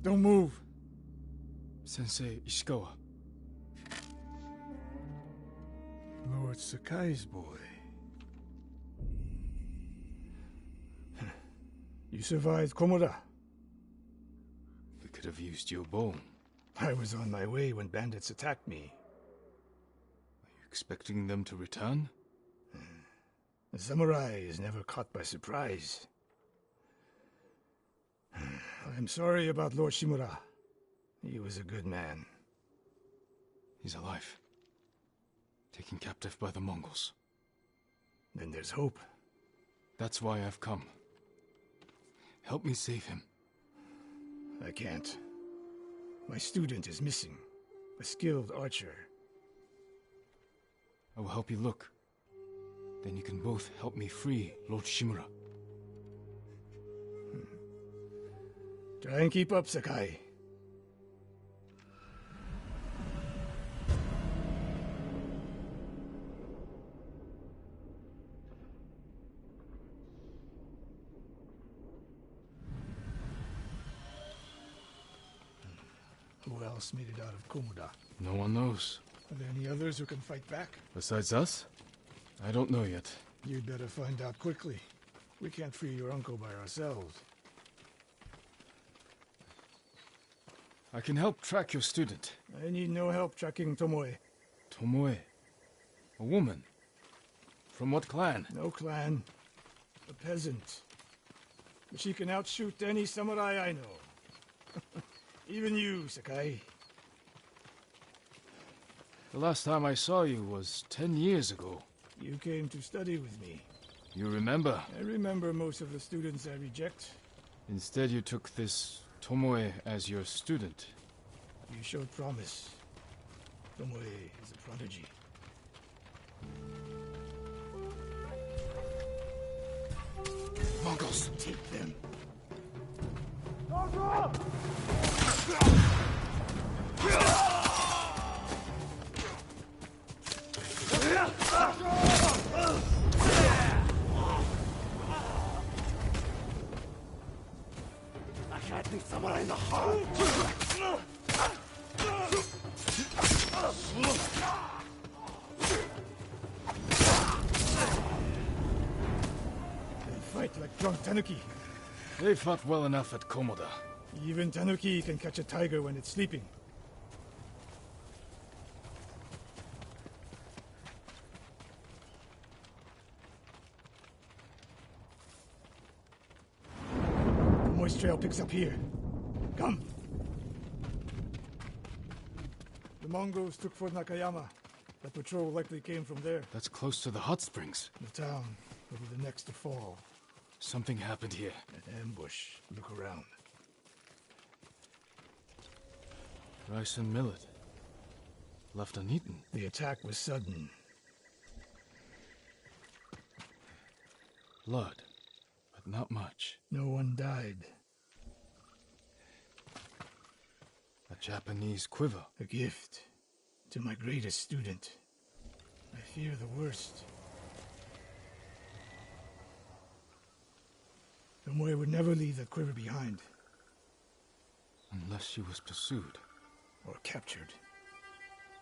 Don't move. Sensei Ishikawa. Lord Sakai's boy. You survived Komoda. We could have used your bone. I was on my way when bandits attacked me. Are you expecting them to return? A samurai is never caught by surprise. I'm sorry about Lord Shimura. He was a good man. He's alive. Taken captive by the Mongols. Then there's hope. That's why I've come. Help me save him. I can't. My student is missing. A skilled archer. I will help you look. Then you can both help me free Lord Shimura. Try and keep up, Sakai. Who else made it out of Komoda? No one knows. Are there any others who can fight back? Besides us? I don't know yet. You'd better find out quickly. We can't free your uncle by ourselves. I can help track your student. I need no help tracking Tomoe. Tomoe. A woman. From what clan? No clan. A peasant. But she can outshoot any samurai I know. Even you, Sakai. The last time I saw you was 10 years ago. You came to study with me. You remember? I remember most of the students I reject. Instead you took this Tomoe as your student. You showed promise. Tomoe is a prodigy. Mongols! Take them. I had the samurai in the heart. They fight like drunk tanuki. They fought well enough at Komoda. Even tanuki can catch a tiger when it's sleeping. The moist trail picks up here. Come. The Mongols took Fort Nakayama. The patrol likely came from there. That's close to the hot springs. The town will be the next to fall. Something happened here. An ambush. Look around. Rice and millet. Left uneaten. The attack was sudden. Blood, but not much. No one died. A Japanese quiver. A gift to my greatest student. I fear the worst. Tomoe would never leave that quiver behind. Unless she was pursued. Or captured.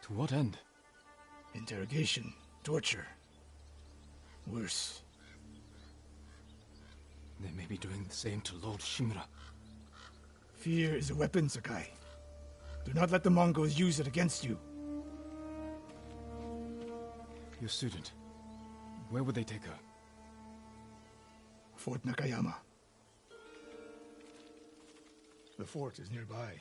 To what end? Interrogation. Torture. Worse. They may be doing the same to Lord Shimura. Fear is a weapon, Sakai. Do not let the Mongols use it against you. Your student. Where would they take her? Fort Nakayama. The fort is nearby.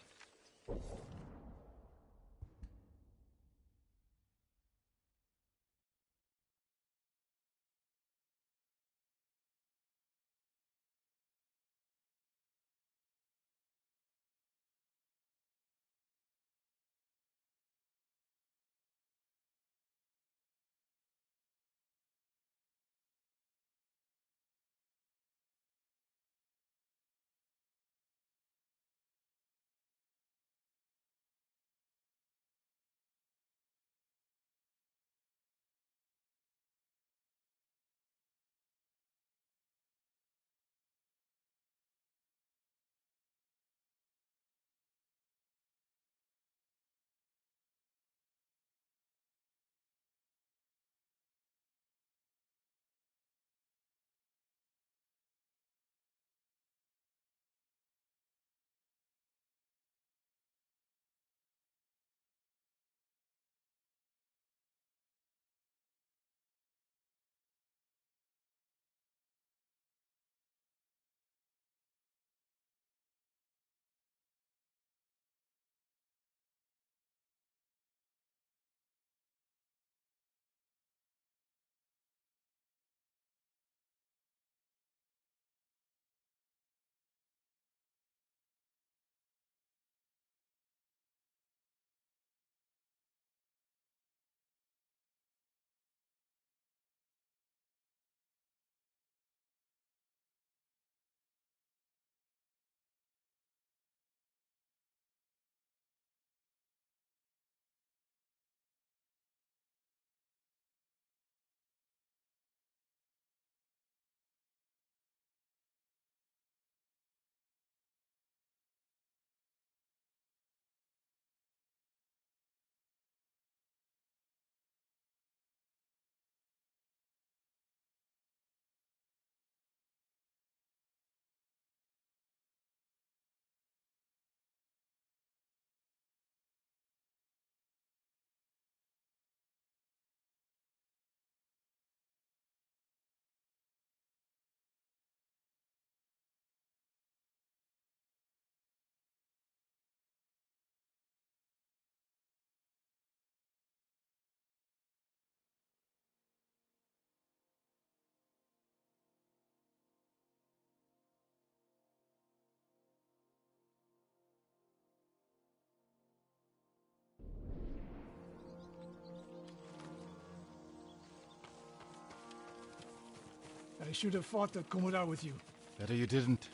I should have fought at Komura with you. Better you didn't.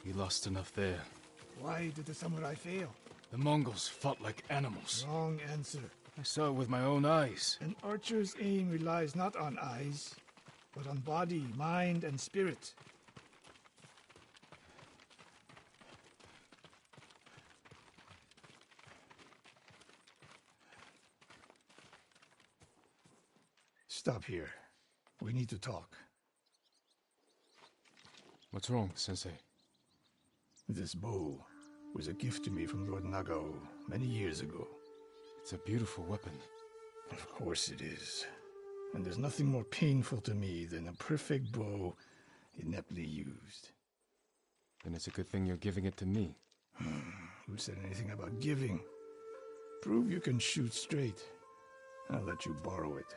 We lost enough there. Why did the samurai fail? The Mongols fought like animals. Wrong answer. I saw it with my own eyes. An archer's aim relies not on eyes, but on body, mind, and spirit. Stop here. We need to talk. What's wrong, Sensei? This bow was a gift to me from Lord Nagao many years ago. It's a beautiful weapon. Of course it is. And there's nothing more painful to me than a perfect bow ineptly used. Then it's a good thing you're giving it to me. Who said anything about giving? Prove you can shoot straight. I'll let you borrow it.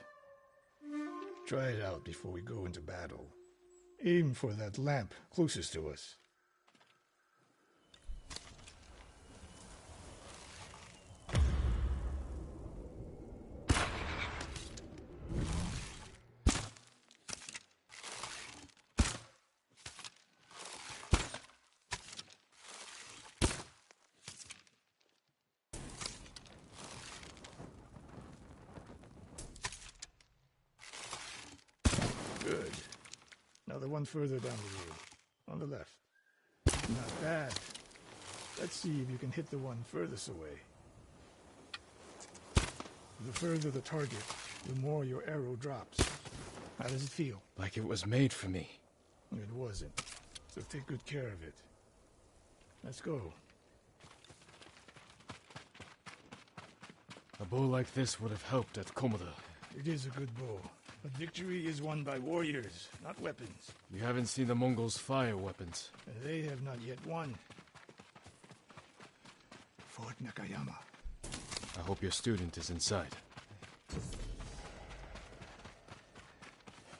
Try it out before we go into battle. Aim for that lamp closest to us. Good. Now the one further down the road. On the left. Not bad. Let's see if you can hit the one furthest away. The further the target, the more your arrow drops. How does it feel? Like it was made for me. It wasn't. So take good care of it. Let's go. A bow like this would have helped at Komoda. It is a good bow. But victory is won by warriors, not weapons. You haven't seen the Mongols fire weapons. And they have not yet won. Fort Nakayama. I hope your student is inside.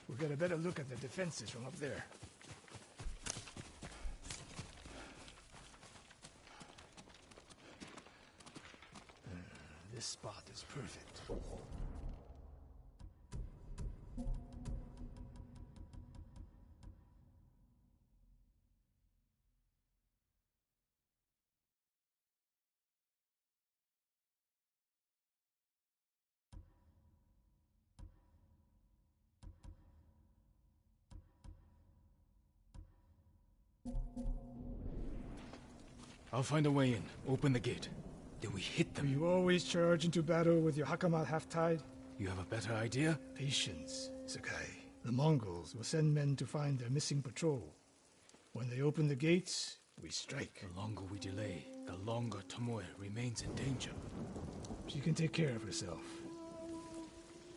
We'll get a better look at the defenses from up there. This spot is perfect. I'll find a way in. Open the gate. Then we hit Do them. you always charge into battle with your hakama half-tied? You have a better idea? Patience, Sakai. The Mongols will send men to find their missing patrol. When they open the gates, we strike. The longer we delay, the longer Tomoe remains in danger. She can take care of herself.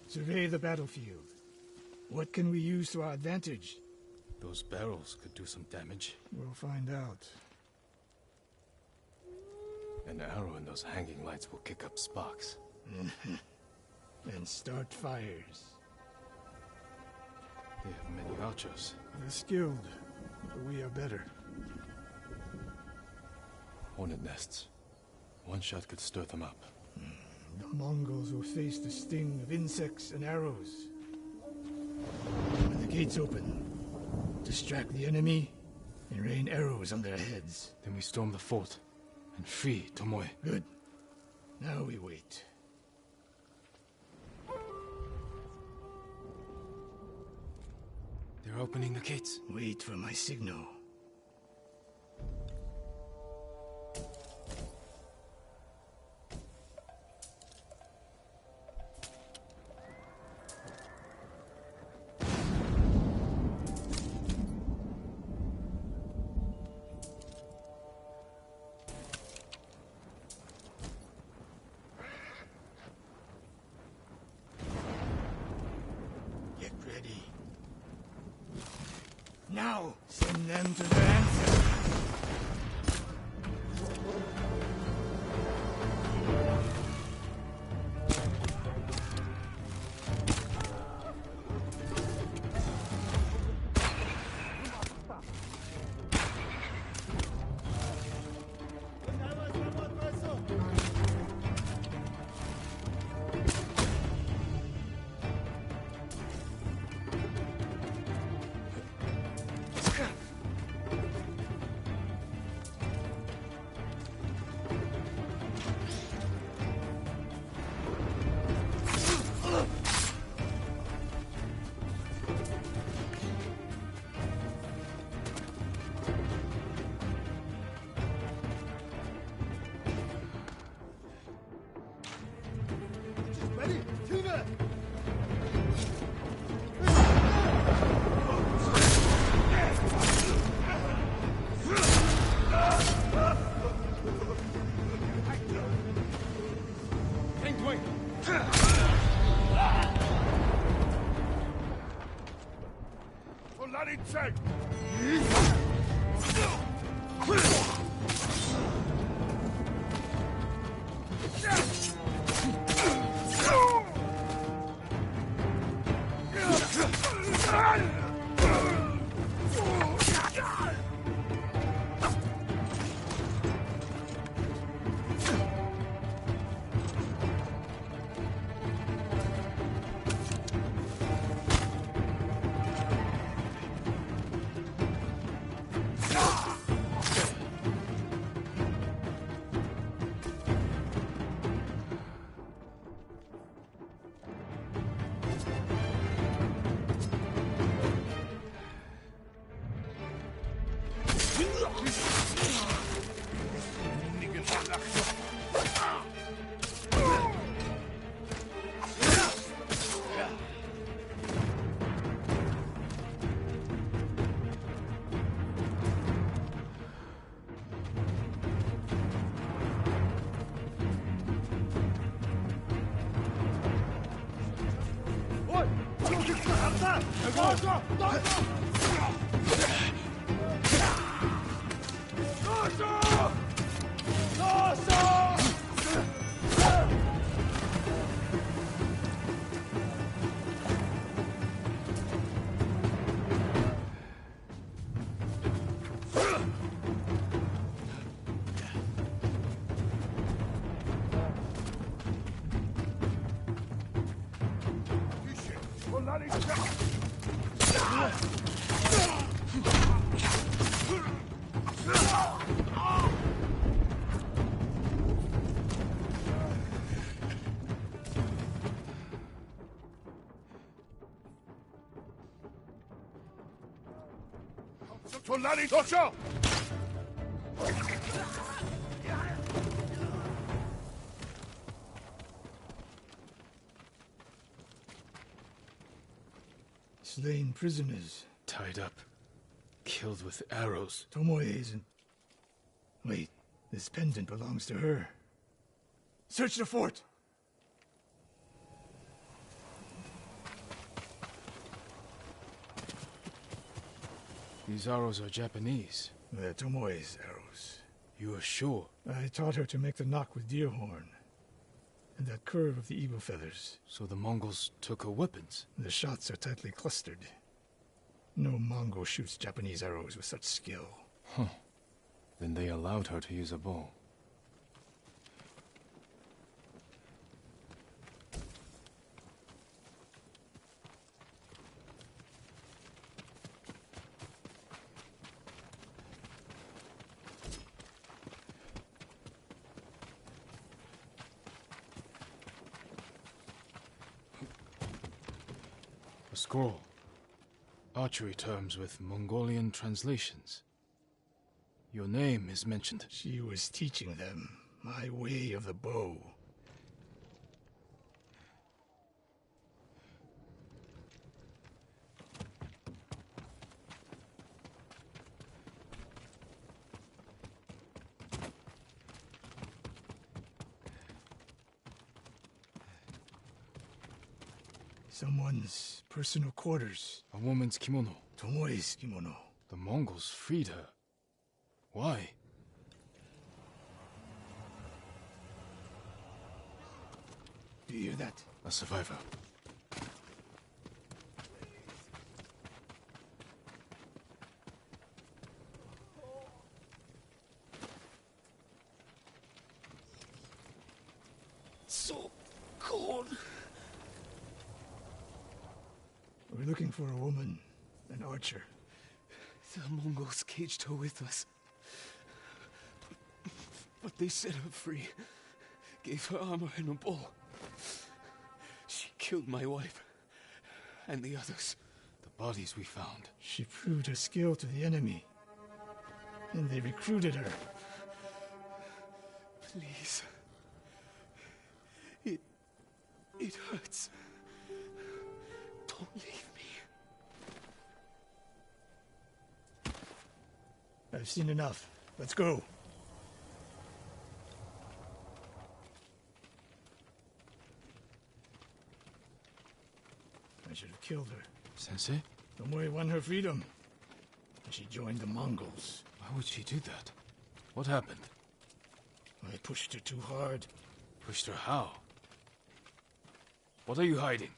Survey the battlefield. What can we use to our advantage? Those barrels could do some damage. We'll find out. An arrow in those hanging lights will kick up sparks. And start fires. They have many archers. They're skilled, but we are better. Hornet nests. One shot could stir them up. The Mongols will face the sting of insects and arrows. When the gates open, distract the enemy and rain arrows on their heads. Then we storm the fort and free Tomoe. Good. Now we wait. They're opening the gates. Wait for my signal. Get ready. Now, send them to their ancestors. Slain prisoners. Tied up. Killed with arrows. Tomoe isn't... Wait, this pendant belongs to her. Search the fort! These arrows are Japanese. They're Tomoe's arrows. You are sure? I taught her to make the knock with deer horn. And that curve of the eagle feathers. So the Mongols took her weapons? The shots are tightly clustered. No Mongol shoots Japanese arrows with such skill. Huh. Then they allowed her to use a bow. A scroll. Archery terms with Mongolian translations. Your name is mentioned. She was teaching them my way of the bow. Someone's personal quarters. A woman's kimono. Tomoe's kimono. The Mongols freed her. Why? Do you hear that? A survivor. So cold. We're looking for a woman, an archer. The Mongols caged her with us. But they set her free. Gave her armor and a bow. She killed my wife. And the others. The bodies we found. She proved her skill to the enemy. And they recruited her. Please. It hurts. Don't leave me. I've seen enough. Let's go. I should have killed her. Sensei? Tomoe won her freedom. And she joined the Mongols. Why would she do that? What happened? I pushed her too hard. Pushed her how? What are you hiding?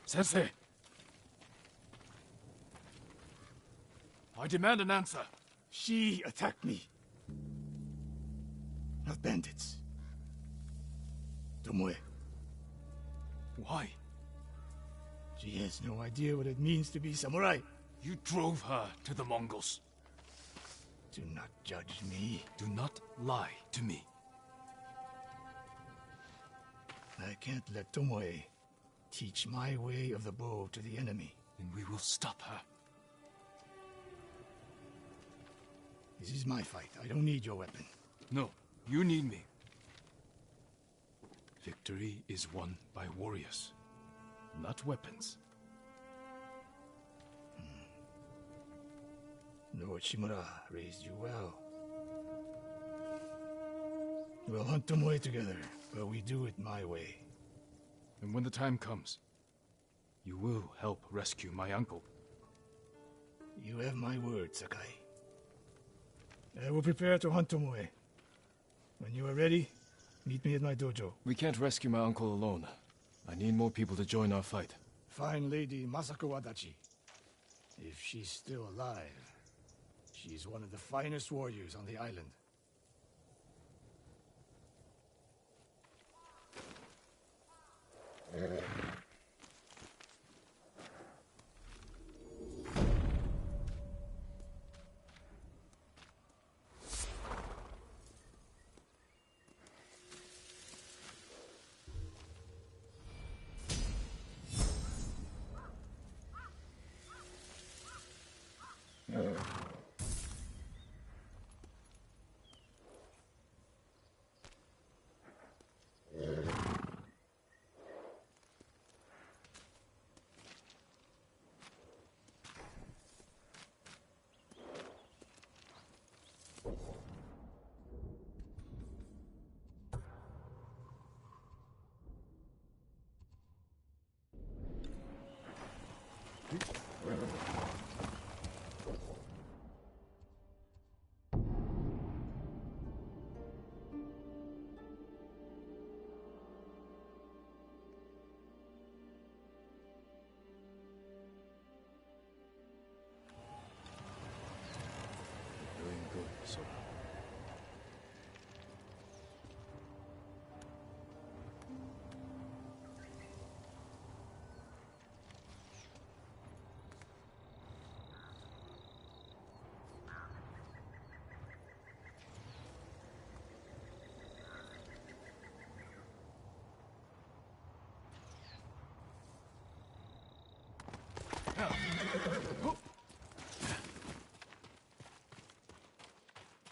Sensei! I demand an answer. She attacked me. Not bandits. Tomoe. Why? She has no idea what it means to be samurai. You drove her to the Mongols. Do not judge me. Do not lie to me. I can't let Tomoe teach my way of the bow to the enemy. Then we will stop her. This is my fight. I don't need your weapon. No, you need me. Victory is won by warriors, not weapons. Lord Shimura raised you well. We'll hunt Tomoe together, but we do it my way. And when the time comes, you will help rescue my uncle. You have my word, Sakai. I will prepare to hunt Tomoe. When you are ready, meet me at my dojo. We can't rescue my uncle alone. I need more people to join our fight. Fine lady Masako Wadachi. If she's still alive, she's one of the finest warriors on the island. Doing good, Sora.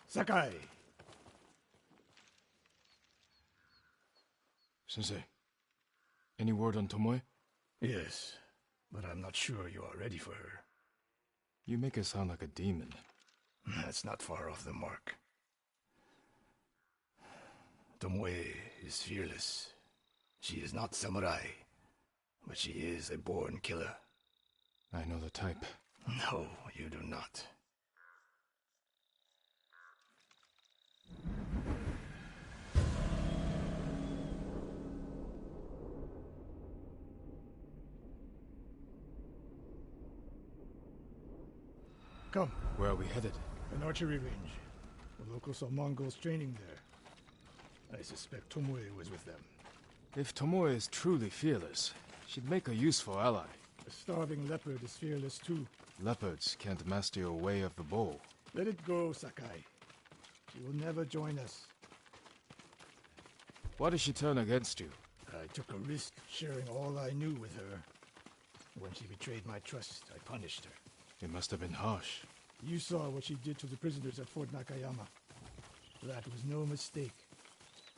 Sakai! Sensei, any word on Tomoe? Yes, but I'm not sure you are ready for her. You make her sound like a demon. That's not far off the mark. Tomoe is fearless. She is not samurai, but she is a born killer. I know the type. No, you do not. Come, Where are we headed? an archery range. The locals saw Mongols training there. I suspect Tomoe was with them. If Tomoe is truly fearless, she'd make a useful ally. A starving leopard is fearless too. Leopards can't master your way of the bow. Let it go, Sakai. She will never join us. Why did she turn against you? I took a risk sharing all I knew with her. When she betrayed my trust, I punished her. It must have been harsh. You saw what she did to the prisoners at Fort Nakayama. That was no mistake.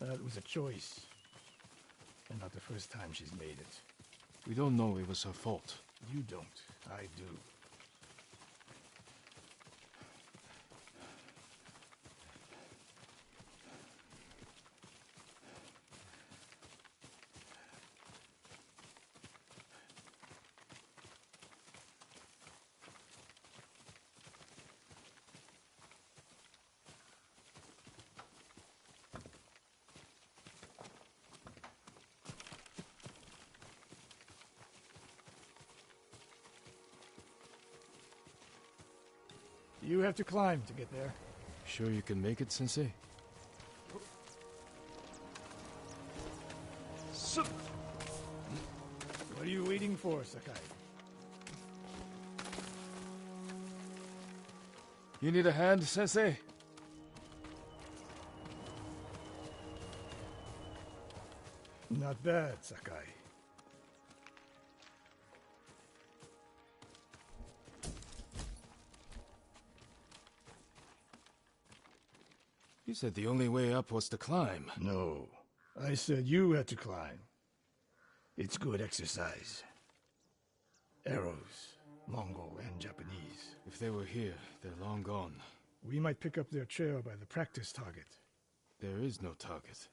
That was a choice. And not the first time she's made it. We don't know it was her fault. You don't. I do. You have to climb to get there. Sure you can make it, Sensei? What are you waiting for, Sakai? You need a hand, Sensei? Not bad, Sakai. You said the only way up was to climb. No, I said you had to climb. It's good exercise. Arrows, Mongol and Japanese. If they were here, they're long gone. We might pick up their trail by the practice target. There is no target.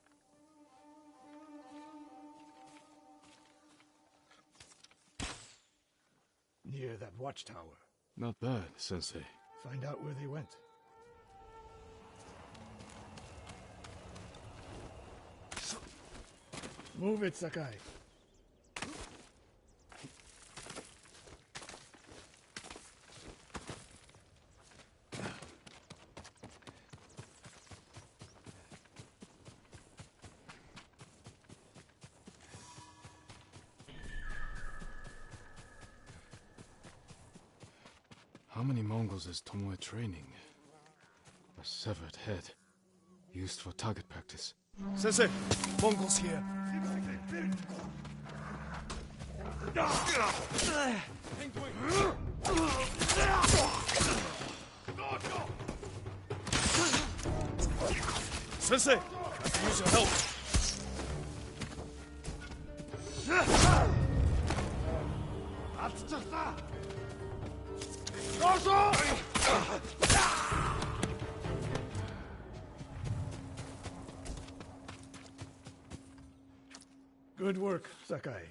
Near that watchtower. Not bad, Sensei. Find out where they went. Move it, Sakai. How many Mongols is Tomoe training? A severed head, used for target practice. Sensei, Mongols here. Sensei, I can use your help. Good work, Sakai.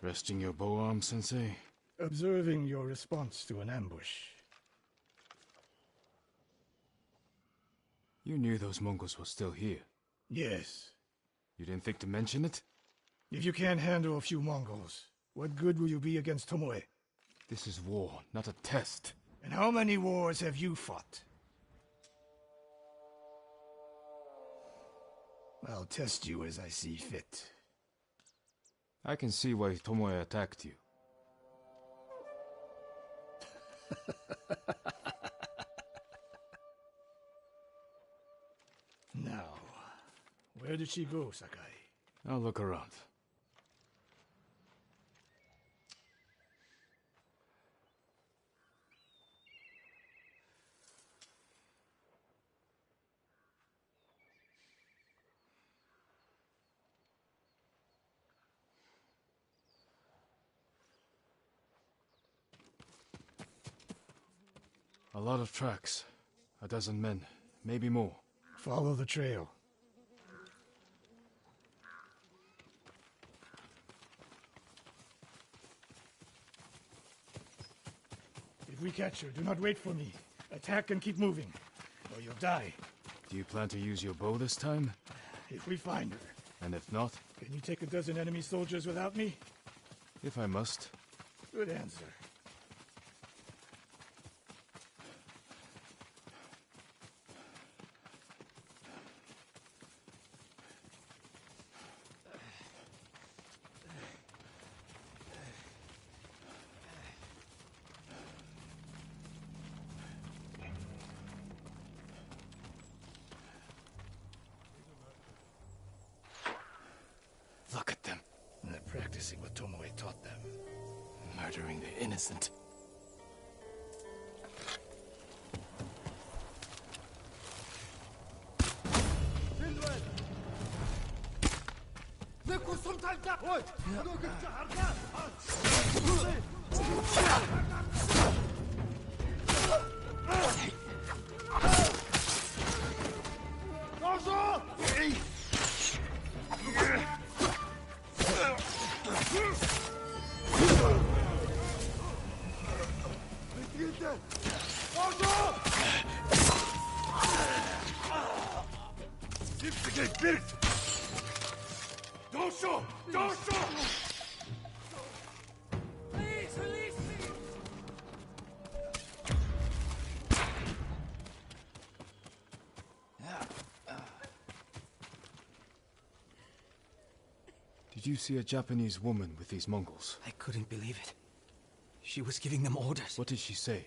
Resting your bow arm, Sensei? Observing your response to an ambush. You knew those Mongols were still here. Yes. You didn't think to mention it? If you can't handle a few Mongols, what good will you be against Tomoe? This is war, not a test. And how many wars have you fought? I'll test you as I see fit. I can see why Tomoe attacked you. Now, where did she go, Sakai? I'll look around. A lot of tracks. A dozen men, maybe more. Follow the trail. If we catch her, do not wait for me. Attack and keep moving, or you'll die. Do you plan to use your bow this time? If we find her. And if not? Can you take a dozen enemy soldiers without me? If I must. Good answer. Look at them. They're practicing what Tomoe taught them. Murdering the innocent. Did you see a Japanese woman with these Mongols? I couldn't believe it. She was giving them orders. What did she say?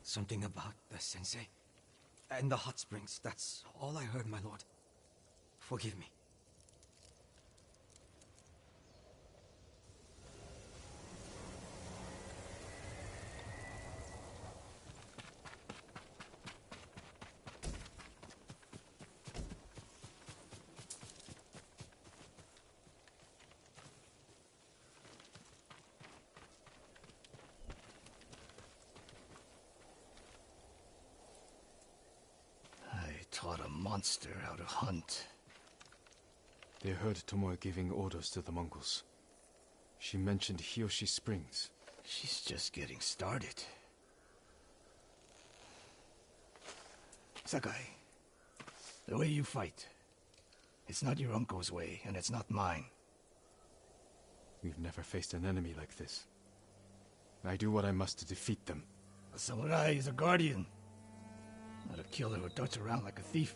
Something about the sensei and the hot springs. That's all I heard, my lord. Forgive me. Taught a monster how to hunt. They heard Tomoe giving orders to the Mongols. She mentioned Hiyoshi Springs. She's just getting started. Sakai, the way you fight, it's not your uncle's way, and it's not mine. We've never faced an enemy like this. I do what I must to defeat them. A samurai is a guardian, not a killer who darts around like a thief.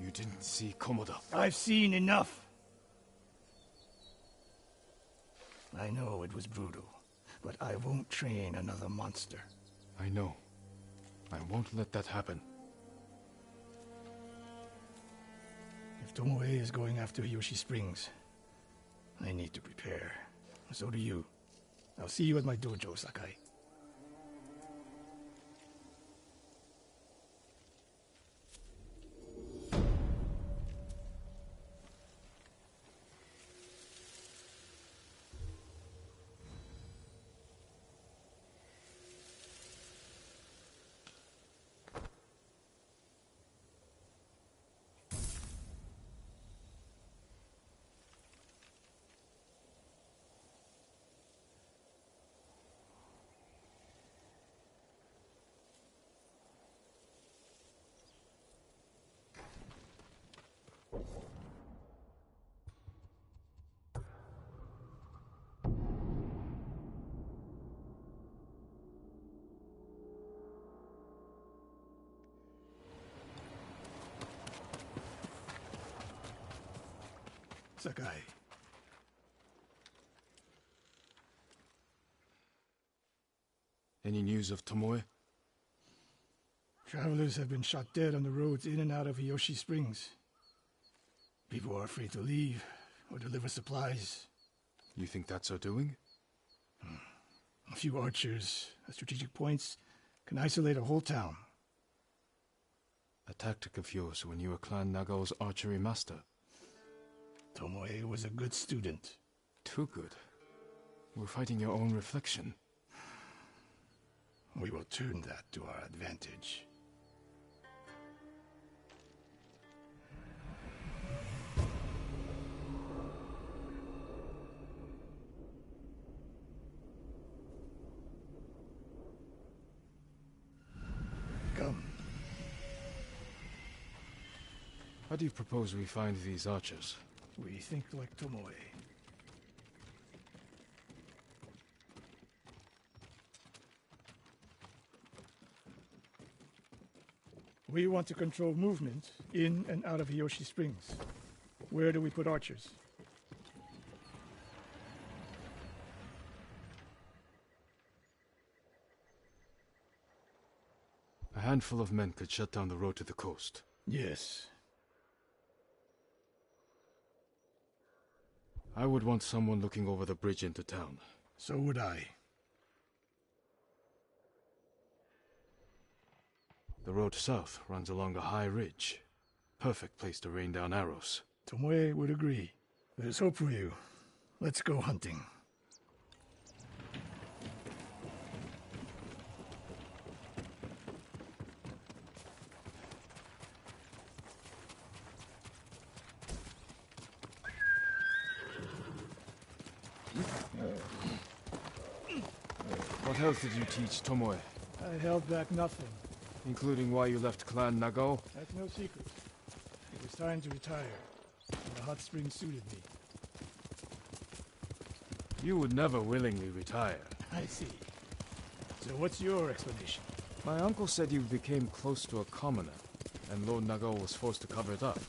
You didn't see Komoda. I've seen enough. I know it was brutal, but I won't train another monster. I know. I won't let that happen. If Tomoe is going after Hiyoshi Springs, I need to prepare. So do you. I'll see you at my dojo, Sakai. Sakai. Any news of Tomoe? Travelers have been shot dead on the roads in and out of Hiyoshi Springs. People are afraid to leave or deliver supplies. You think that's her doing? A few archers at strategic points can isolate a whole town. A tactic of yours when you were Clan Nagao's archery master. Tomoe was a good student. Too good. We're fighting your own reflection. We will turn that to our advantage. Come. How do you propose we find these archers? We think like Tomoe. We want to control movement in and out of Hiyoshi Springs. Where do we put archers? A handful of men could shut down the road to the coast. Yes. I would want someone looking over the bridge into town. So would I. The road south runs along a high ridge. Perfect place to rain down arrows. Tomoe would agree. There's hope for you. Let's go hunting. What else did you teach Tomoe? I held back nothing. Including why you left Clan Nagao? That's no secret. It was time to retire. And the hot spring suited me. You would never willingly retire. I see. So what's your explanation? My uncle said you became close to a commoner, and Lord Nagao was forced to cover it up.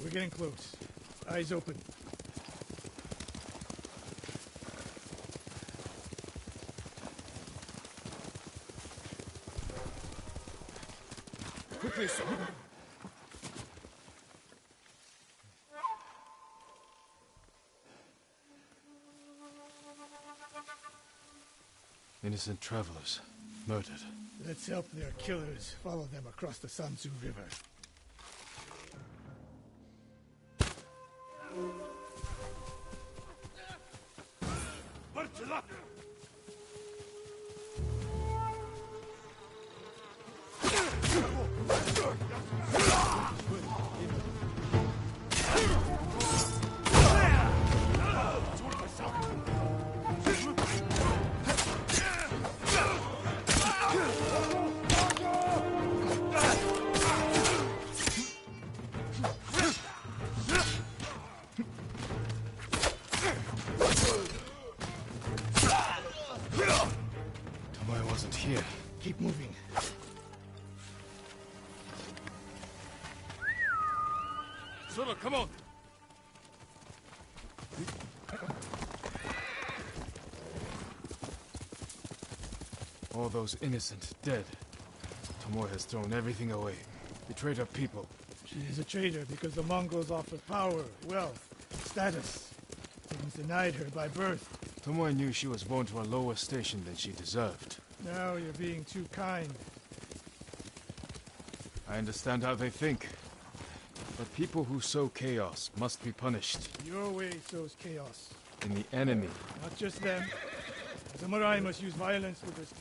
We're getting close. Eyes open. Quickly, sir. Innocent travelers, murdered. Let's help their killers follow them across the Sansu River. Tomoe wasn't here. Keep moving. Sora, come on! All those innocent dead. Tomoe has thrown everything away. Betrayed her people. She is a traitor because the Mongols offer power, wealth, status. Things denied her by birth. Tomoe knew she was born to a lower station than she deserved. Now you're being too kind. I understand how they think. But people who sow chaos must be punished. Your way sows chaos. And the enemy. Not just them. Samurai must use violence with this.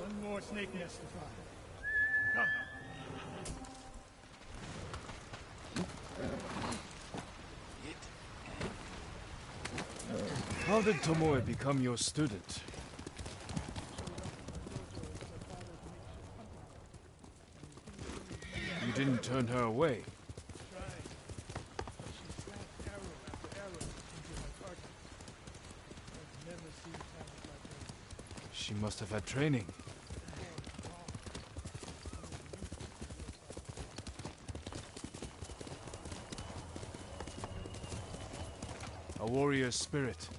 One more snake nest to find. Come. How did Tomoe become your student? You didn't turn her away. She must have had training. A warrior's spirit.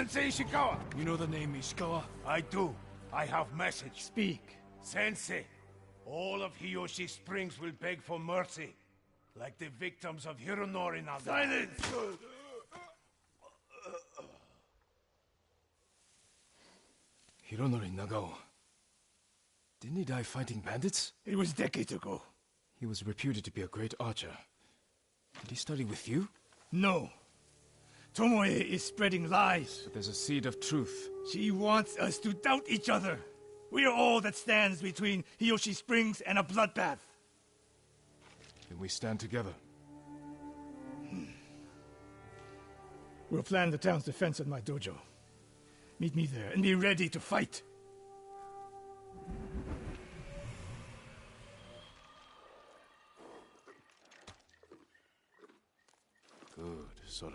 Sensei Ishikawa? You know the name Ishikawa? I do. I have message. Speak. Sensei, all of Hiyoshi Springs will beg for mercy, like the victims of Hironori Naga. Silence! Hironori Nagao. Didn't he die fighting bandits? It was decades ago. He was reputed to be a great archer. Did he study with you? No. Tomoe is spreading lies. But there's a seed of truth. She wants us to doubt each other. We are all that stands between Hiyoshi Springs and a bloodbath. Then we stand together. We'll plan the town's defense at my dojo. Meet me there and be ready to fight. Good, Sora.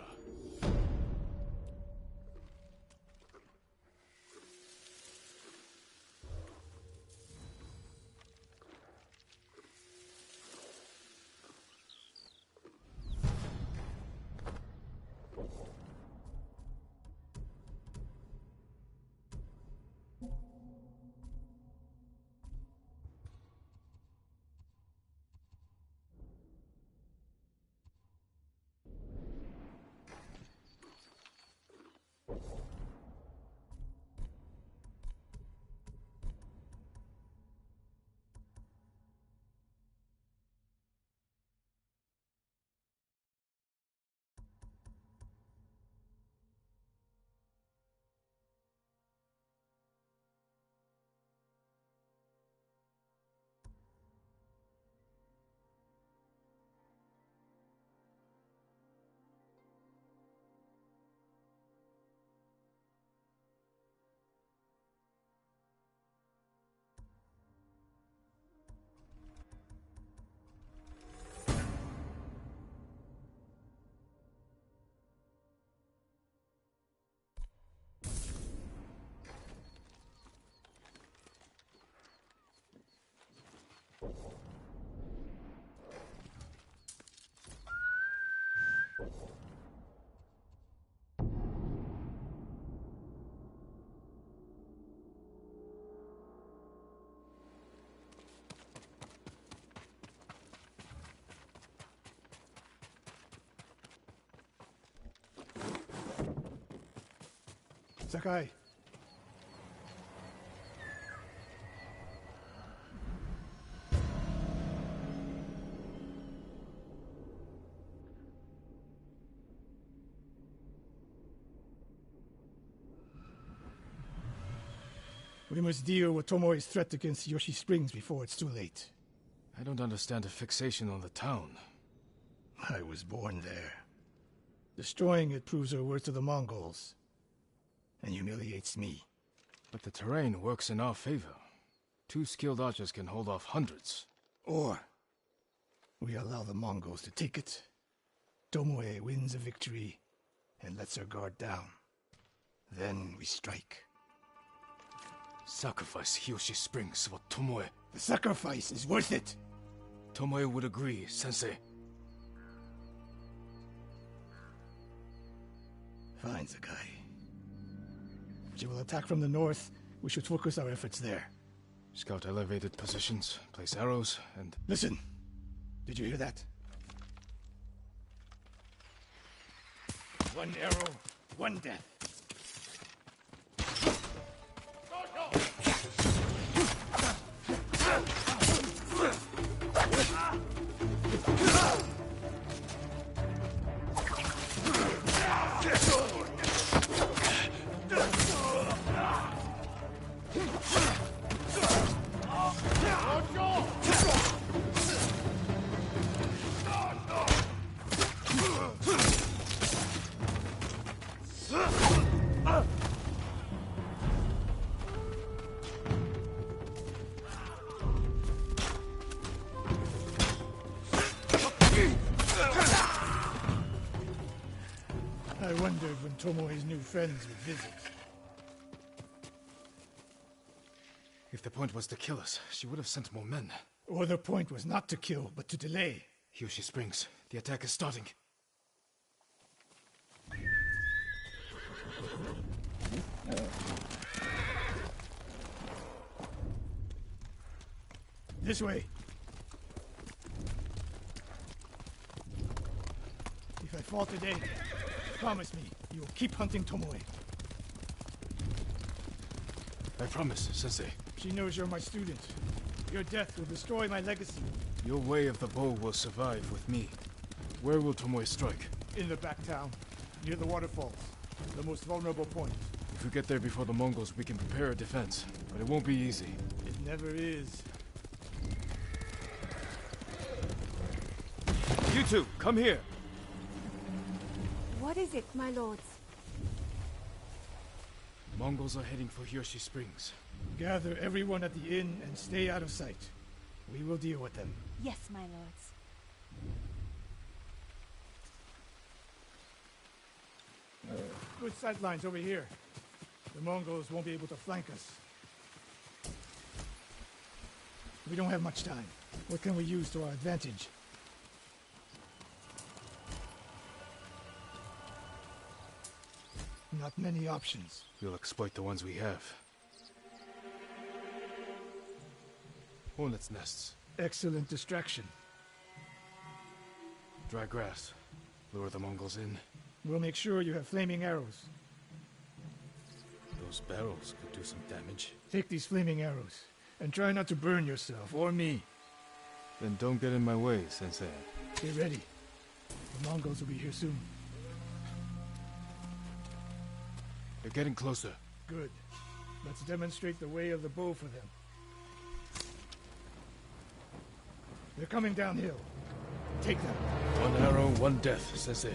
Sakai. We must deal with Tomoe's threat against Yoshi Springs before it's too late. I don't understand a fixation on the town. I was born there. Destroying it proves her worth to the Mongols. And humiliates me. But the terrain works in our favor. 2 skilled archers can hold off hundreds. Or we allow the Mongols to take it. Tomoe wins a victory and lets her guard down. Then we strike. Sacrifice Hiyoshi Springs for Tomoe. The sacrifice is worth it. Tomoe would agree, Sensei. Fine, Sakai. She will attack from the north. We should focus our efforts there. Scout elevated positions, place arrows, and... Listen. Did you hear that? 1 arrow, 1 death. I wondered when Tomoe's new friends would visit. If the point was to kill us, she would have sent more men. Or the point was not to kill, but to delay. Hiyoshi Springs. The attack is starting. This way. If I fall today, promise me you will keep hunting Tomoe. I promise, Sensei. She knows you're my student. Your death will destroy my legacy. Your way of the bow will survive with me. Where will Tomoe strike? In the back town, near the waterfalls. The most vulnerable point. If we get there before the Mongols, we can prepare a defense. But it won't be easy. It never is. You two, come here! What is it, my lords? Mongols are heading for Hiyoshi Springs. Gather everyone at the inn and stay out of sight. We will deal with them. Yes, my lords. Good sight lines over here. The Mongols won't be able to flank us. We don't have much time. What can we use to our advantage? Not many options. We'll exploit the ones we have. Hornets' nests. Excellent distraction. Dry grass. Lure the Mongols in. We'll make sure you have flaming arrows. Those barrels could do some damage. Take these flaming arrows, and try not to burn yourself or me. Then don't get in my way, Sensei. Get ready. The Mongols will be here soon. They're getting closer. Good. Let's demonstrate the way of the bow for them. They're coming downhill. Take them. One arrow, one death, Sensei.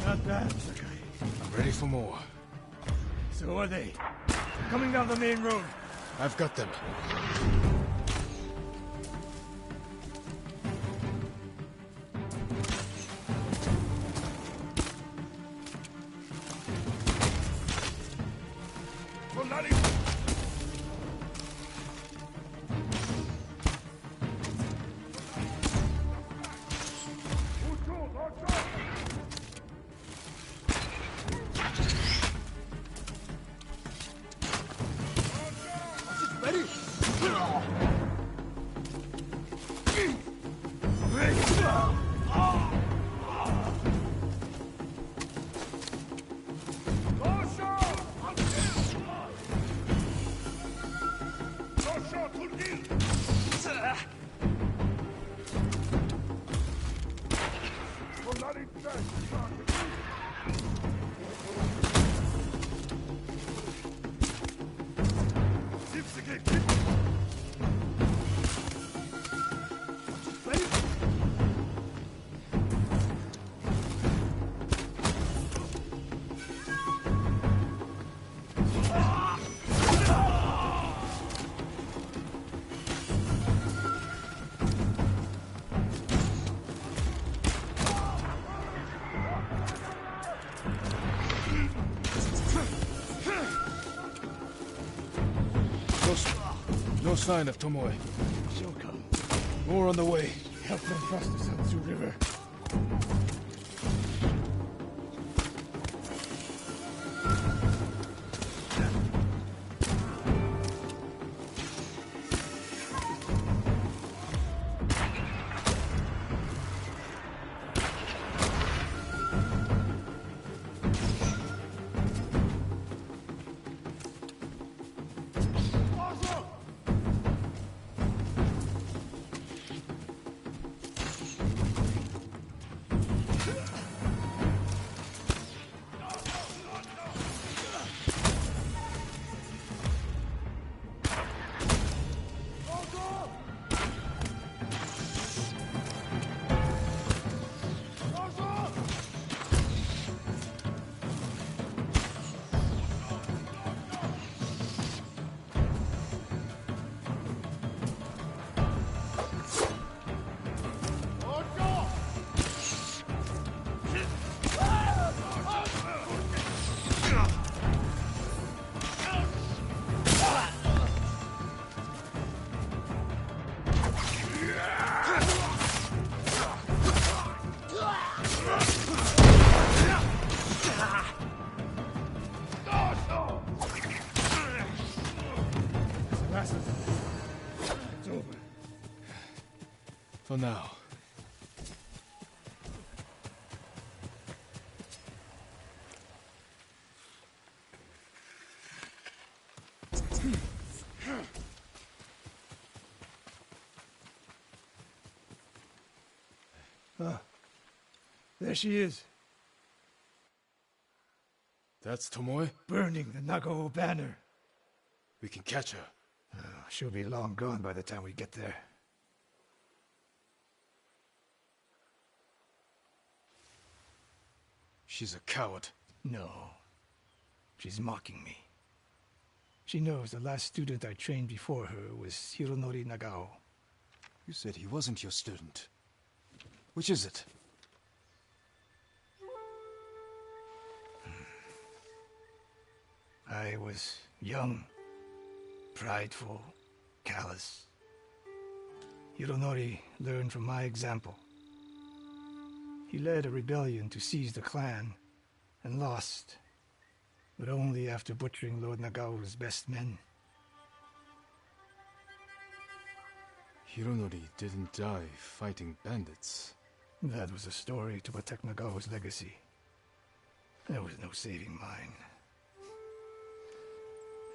Not bad, Sakai. I'm ready for more. So are they. They're coming down the main road. I've got them. No sign of Tomoe. She'll come. More on the way. Help them cross the Sansu River. For now. There she is, That's Tomoe? burning the Nagao banner. We can catch her. She'll be long gone by the time we get there. She's a coward. No. She's mocking me. She knows the last student I trained before her was Hironori Nagao. You said he wasn't your student. Which is it? I was young, prideful, callous. Hironori learned from my example. He led a rebellion to seize the clan, and lost, but only after butchering Lord Nagao's best men. Hironori didn't die fighting bandits. That was a story to protect Nagao's legacy. There was no saving mine.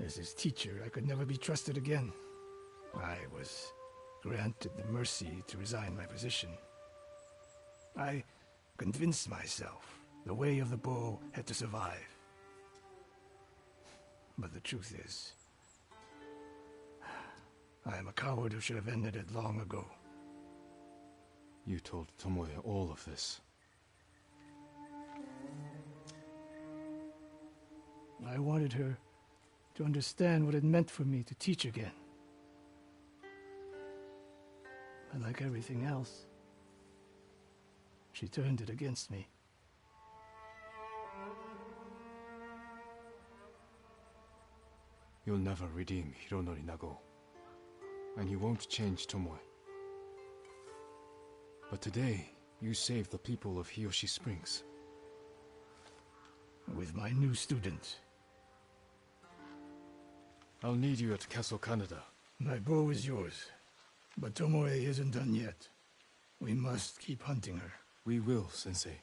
As his teacher, I could never be trusted again. I was granted the mercy to resign my position. I convinced myself the way of the bow had to survive. But the truth is, I am a coward who should have ended it long ago. You told Tomoe all of this. I wanted her to understand what it meant for me to teach again. But like everything else, she turned it against me. You'll never redeem Hironori Nagao. And you won't change Tomoe. But today, you saved the people of Hiyoshi Springs. With my new student. I'll need you at Castle Canada. My bow is yours, but Tomoe isn't done yet. We must keep hunting her. We will, Sensei.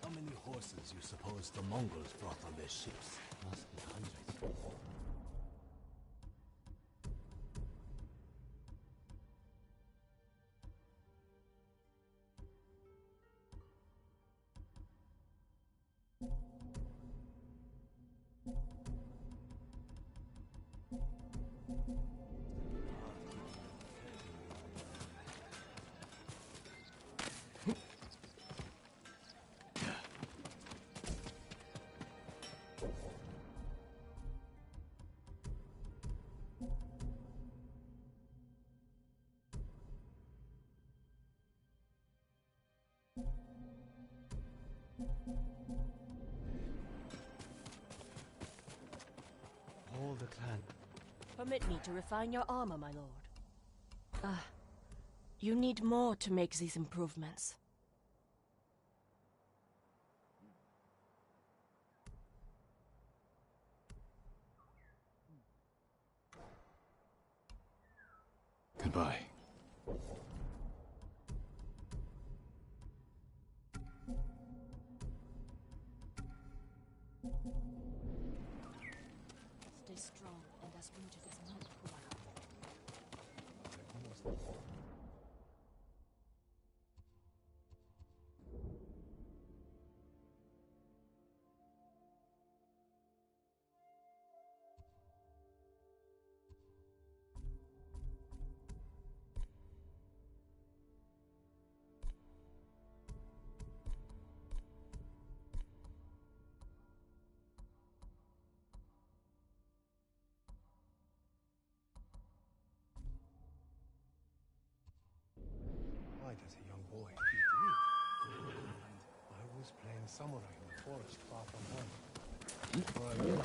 How many horses you suppose the Mongols brought on their ships? Must be hundreds. All the clan. Permit me to refine your armor, my lord. You need more to make these improvements. Goodbye. Stay strong and as rooted as Mount Kuala. forest far from home. For a year.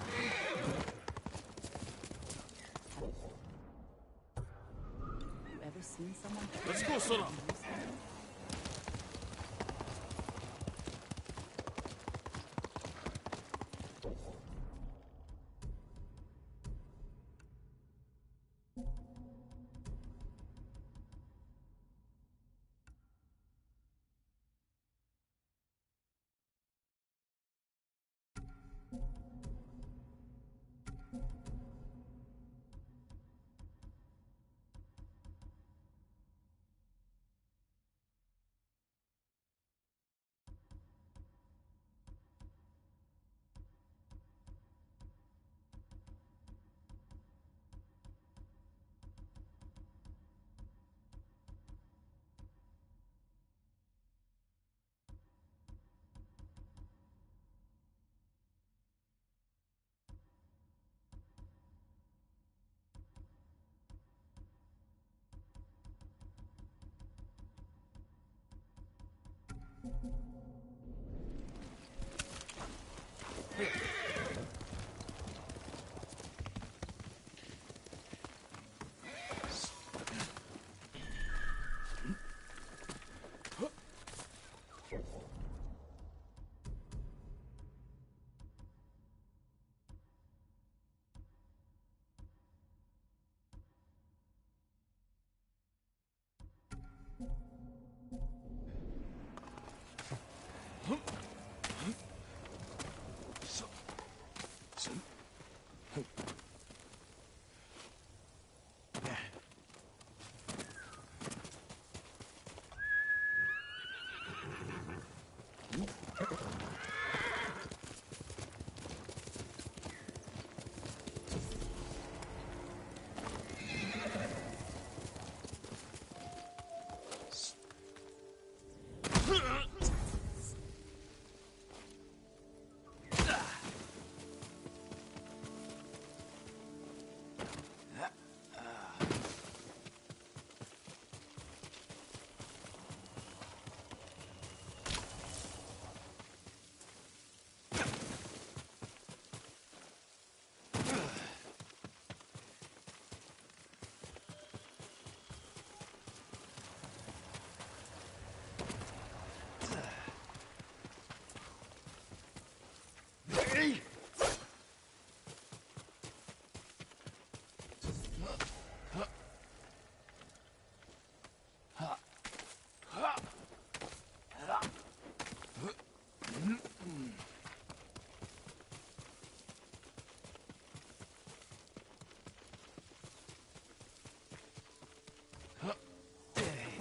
You ever seen someone? Let's go, Sora!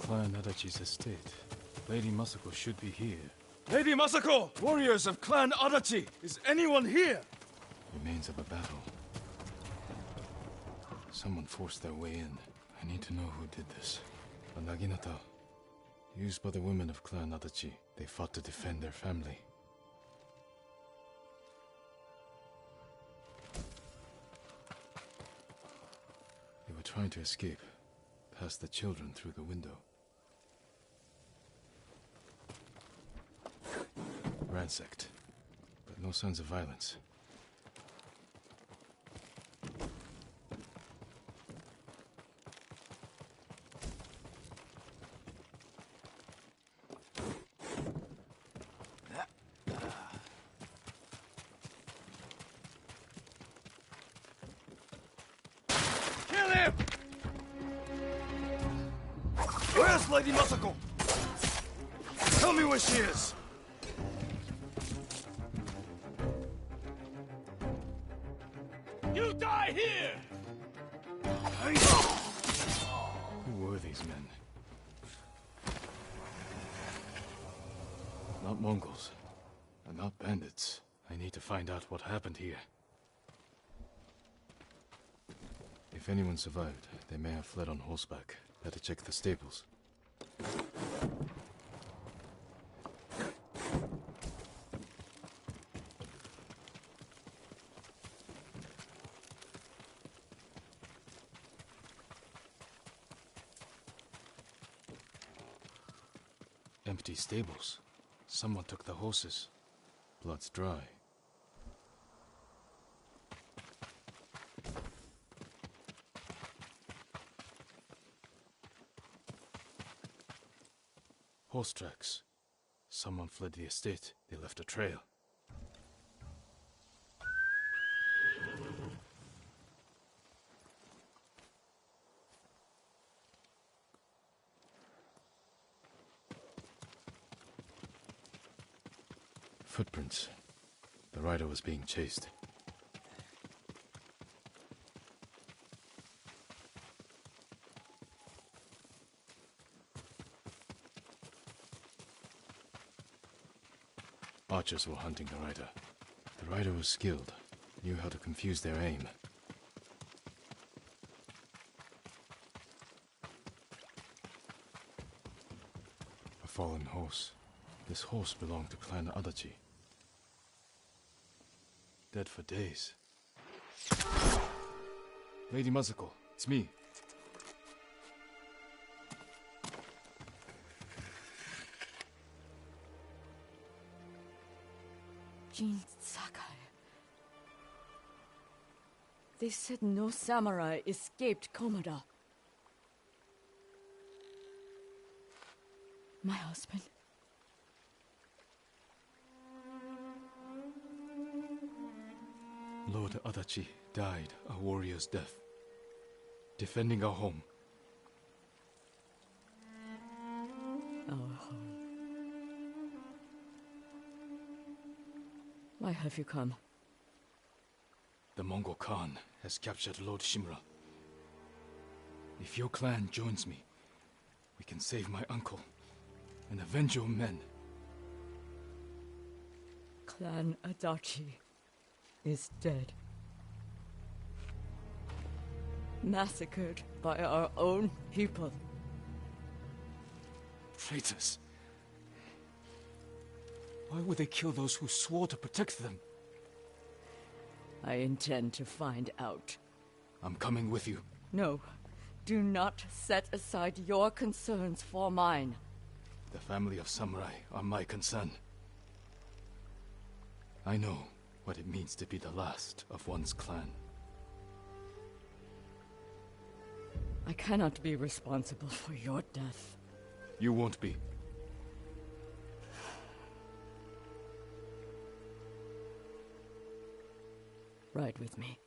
Clan Adachi's estate. Lady Masako should be here. Lady Masako! Warriors of Clan Adachi! Is anyone here? Remains of a battle. Someone forced their way in. I need to know who did this. A naginata. Used by the women of Clan Adachi. They fought to defend their family. They were trying to escape. Past the children through the window. Ransacked. But no signs of violence. Kill him! Where's Lady Masako? Tell me where she is! You die here! Who were these men? Not Mongols. And not bandits. I need to find out what happened here. If anyone survived, they may have fled on horseback. Better check the stables. Empty stables. Someone took the horses. Blood's dry. Horse tracks. Someone fled the estate. They left a trail. Footprints. The rider was being chased. Archers were hunting the rider. The rider was skilled, knew how to confuse their aim. A fallen horse. This horse belonged to Clan Adachi. Dead for days. Lady Masako, it's me. Jin Sakai. They said no samurai escaped Komoda. My husband. Lord Adachi died a warrior's death, defending our home. Our home. Why have you come? The Mongol Khan has captured Lord Shimura. If your clan joins me, we can save my uncle and avenge your men. Clan Adachi is dead. Massacred by our own people. Traitors. Why would they kill those who swore to protect them? I intend to find out. I'm coming with you. No, do not set aside your concerns for mine. The family of samurai are my concern. I know what it means to be the last of one's clan. I cannot be responsible for your death. You won't be. Ride with me.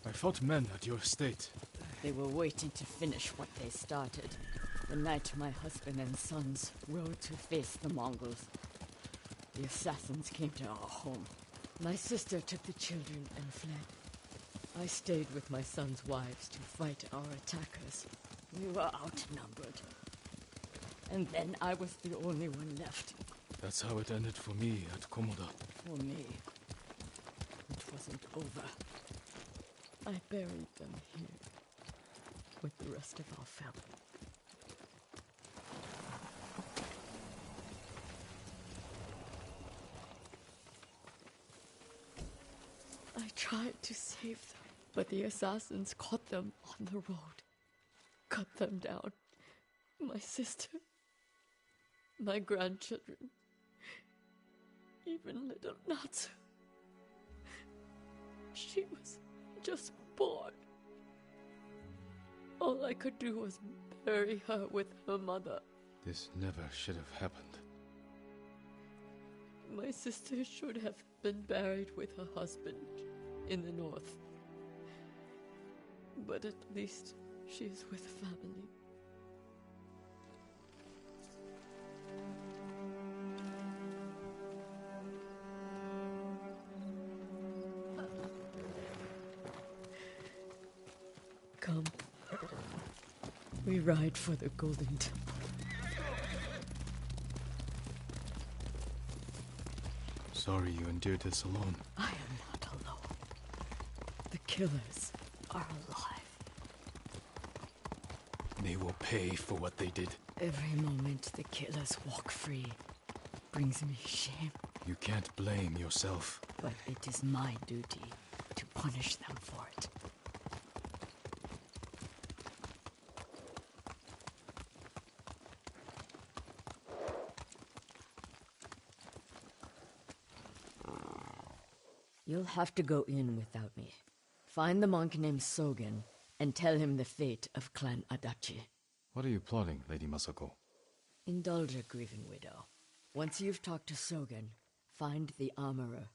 I fought men at your estate. They were waiting to finish what they started. The night my husband and sons rode to face the Mongols. The assassins came to our home. My sister took the children and fled. I stayed with my sons' wives to fight our attackers. We were outnumbered. And then I was the only one left. That's how it ended for me at Komoda. For me, it wasn't over. I buried them here with the rest of our family. I tried to save them, but the assassins caught them on the road, cut them down. My sister, my grandchildren, even little Natsu. She was just born. All I could do was bury her with her mother. This never should have happened. My sister should have been buried with her husband in the north. But at least she is with family. Come. We ride for the Golden Temple. Sorry you endured this alone. I am not alone. The killers are alive. They will pay for what they did. Every moment the killers walk free brings me shame. You can't blame yourself. But it is my duty to punish them for it. You'll have to go in without me. Find the monk named Sogen and tell him the fate of Clan Adachi. What are you plotting, Lady Masako? Indulge a grieving widow. Once you've talked to Sogen, find the armorer.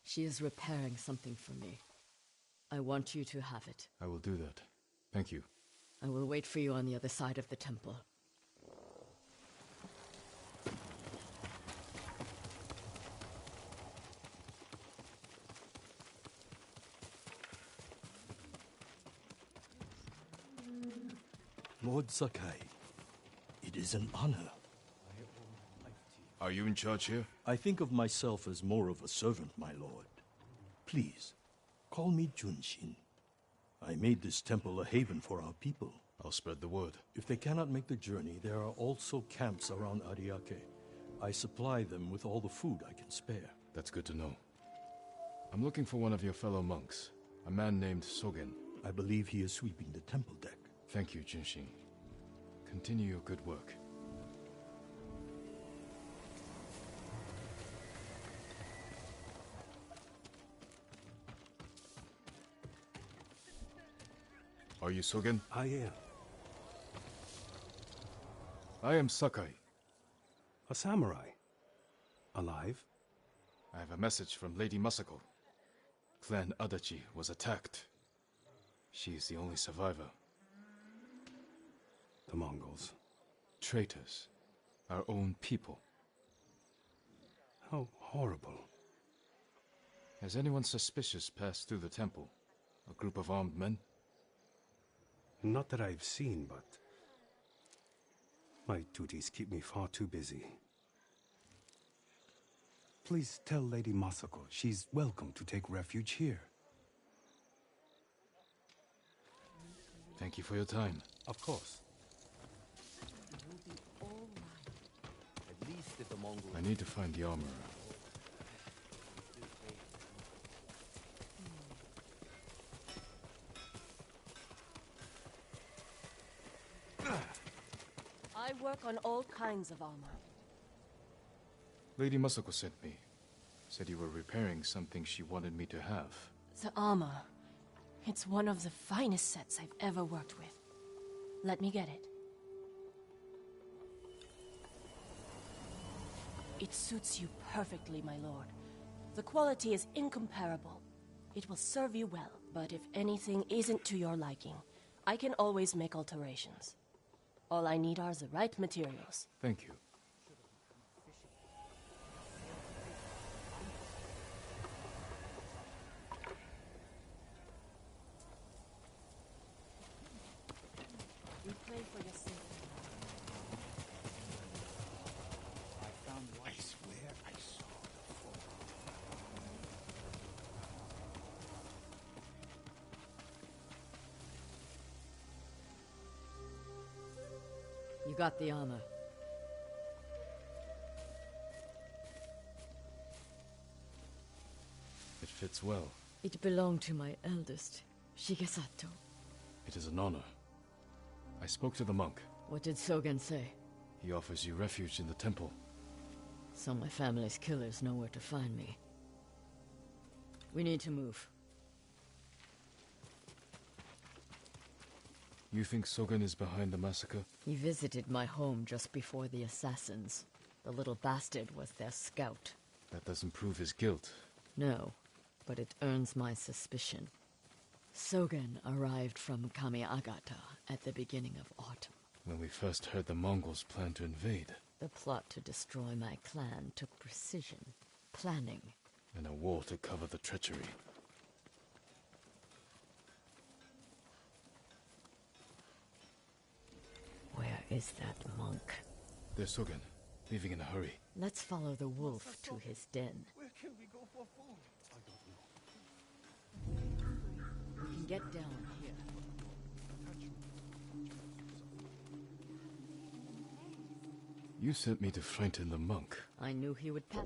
She is repairing something for me. I want you to have it. I will do that. Thank you. I will wait for you on the other side of the temple. Lord Sakai, it is an honor. Are you in charge here? I think of myself as more of a servant, my lord. Please, call me Junshin. I made this temple a haven for our people. I'll spread the word. If they cannot make the journey, there are also camps around Ariake. I supply them with all the food I can spare. That's good to know. I'm looking for one of your fellow monks, a man named Sogen. I believe he is sweeping the temple deck. Thank you, Junshin. Continue your good work. Are you Sogen? I am. I am Sakai. A samurai. Alive? I have a message from Lady Masako. Clan Adachi was attacked. She is the only survivor. The Mongols. Traitors. Our own people. How horrible. Has anyone suspicious passed through the temple? A group of armed men? Not that I've seen, but my duties keep me far too busy. Please tell Lady Masako she's welcome to take refuge here. Thank you for your time. Of course. At least if the Mongols... I need to find the armorer. I work on all kinds of armor. Lady Masako sent me. Said you were repairing something she wanted me to have. The armor. It's one of the finest sets I've ever worked with. Let me get it. It suits you perfectly, my lord. The quality is incomparable. It will serve you well, but if anything isn't to your liking, I can always make alterations. All I need are the right materials. Thank you. We pray for your safety. I swear I saw the fall. You got the armor. It fits well. It belonged to my eldest, Shigesato. It is an honor. I spoke to the monk. What did Sogen say? He offers you refuge in the temple. So my family's killers know where to find me. We need to move. You think Sogen is behind the massacre? He visited my home just before the assassins. The little bastard was their scout. That doesn't prove his guilt. No, but it earns my suspicion. Sogen arrived from Kamiagata at the beginning of autumn. When we first heard the Mongols plan to invade. The plot to destroy my clan took precision, planning. And a war to cover the treachery. Where is that monk? There's Sogen, leaving in a hurry. Let's follow the wolf to his den. We're Get down here. You sent me to frighten the monk. I knew he would pass.